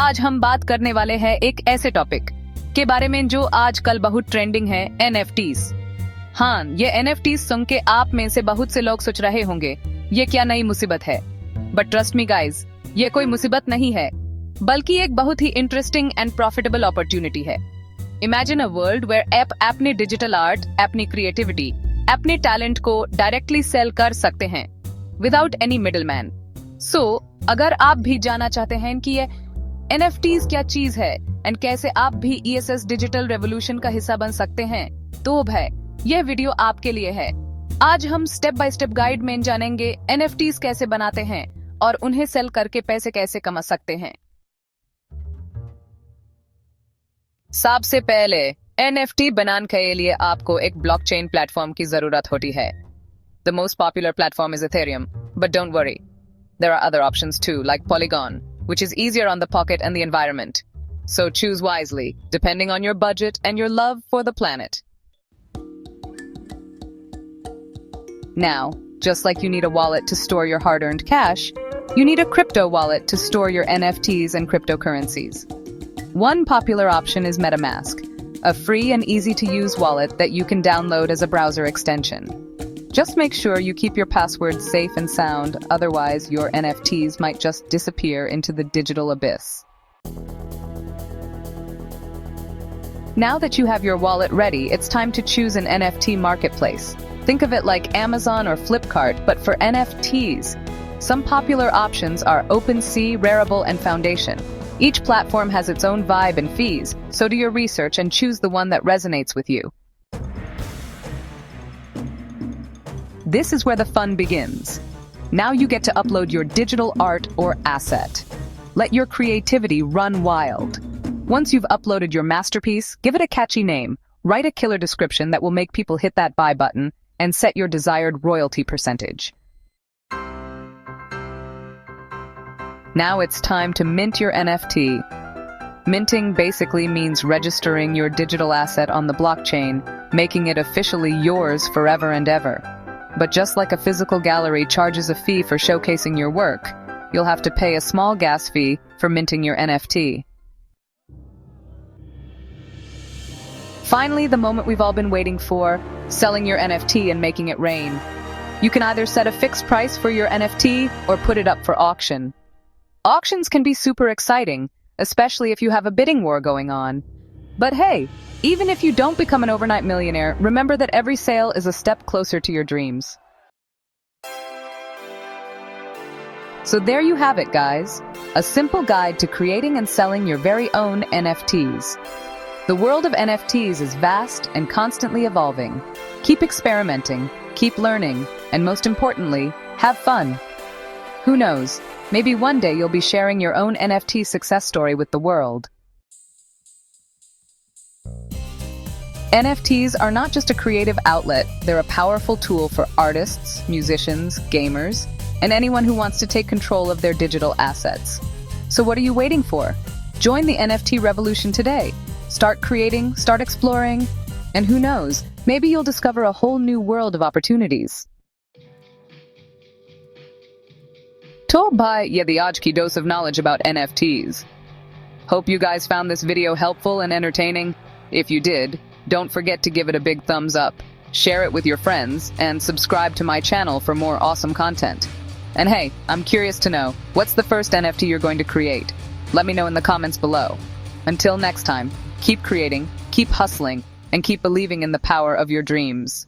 आज हम बात करने वाले हैं एक ऐसे टॉपिक के बारे में जो आजकल बहुत ट्रेंडिंग है, NFTs। हाँ, ये NFTs सुन के आप में से बहुत से लोग सोच रहे होंगे ये क्या नई मुसीबत है। बट ट्रस्ट मी गाइज, ये कोई मुसीबत नहीं है, बल्कि एक बहुत ही इंटरेस्टिंग एंड प्रॉफिटेबल अपॉर्चुनिटी है। इमेजिन अ वर्ल्ड वेयर आप अपने डिजिटल आर्ट, अपनी क्रिएटिविटी, अपने टैलेंट को डायरेक्टली सेल कर सकते हैं विदाउट एनी मिडलमैन। सो अगर आप भी जानना चाहते हैं कि ये NFTs क्या चीज है एंड कैसे आप भी ESS डिजिटल रेवोल्यूशन का हिस्सा बन सकते हैं, तो भाई ये वीडियो आपके लिए है। आज हम स्टेप बाय स्टेप गाइड में जानेंगे NFTs कैसे बनाते हैं और उन्हें सेल करके पैसे कैसे कमा सकते हैं। सबसे पहले NFT बनाने के लिए आपको एक ब्लॉकचेन प्लेटफॉर्म की जरूरत होती है। The most popular platform is Ethereum, but don't worry. There are other options too, like Polygon, which is easier on the pocket and the environment. So choose wisely, depending on your budget and your love for the planet. Now, just like you need a wallet to store your hard-earned cash, you need a crypto wallet to store your NFTs and cryptocurrencies. One popular option is MetaMask, a free and easy-to-use wallet that you can download as a browser extension. Just make sure you keep your passwords safe and sound, otherwise your NFTs might just disappear into the digital abyss. Now that you have your wallet ready, it's time to choose an NFT marketplace. Think of it like Amazon or Flipkart, but for NFTs. Some popular options are OpenSea, Rarible, and Foundation. Each platform has its own vibe and fees, so do your research and choose the one that resonates with you. This is where the fun begins. Now you get to upload your digital art or asset. Let your creativity run wild. Once you've uploaded your masterpiece, give it a catchy name, write a killer description that will make people hit that buy button, and set your desired royalty percentage. Now it's time to mint your NFT. Minting basically means registering your digital asset on the blockchain, making it officially yours forever and ever. But just like a physical gallery charges a fee for showcasing your work, you'll have to pay a small gas fee for minting your NFT. Finally, the moment we've all been waiting for, selling your NFT and making it rain. You can either set a fixed price for your NFT or put it up for auction. Auctions can be super exciting, especially if you have a bidding war going on. But hey, even if you don't become an overnight millionaire, remember that every sale is a step closer to your dreams. So there you have it, guys. A simple guide to creating and selling your very own NFTs. The world of NFTs is vast and constantly evolving. Keep experimenting, keep learning, and most importantly, have fun. Who knows, maybe one day you'll be sharing your own NFT success story with the world. NFTs are not just a creative outlet, they're a powerful tool for artists, musicians, gamers, and anyone who wants to take control of their digital assets. So what are you waiting for? Join the NFT revolution today. Start creating, start exploring, and who knows, maybe you'll discover a whole new world of opportunities. तो भाई, ये थी आज की dose of knowledge about NFTs. Hope you guys found this video helpful and entertaining. If you did, don't forget to give it a big thumbs up, share it with your friends, and subscribe to my channel for more awesome content. And hey, I'm curious to know, what's the first NFT you're going to create? Let me know in the comments below. Until next time, keep creating, keep hustling, and keep believing in the power of your dreams.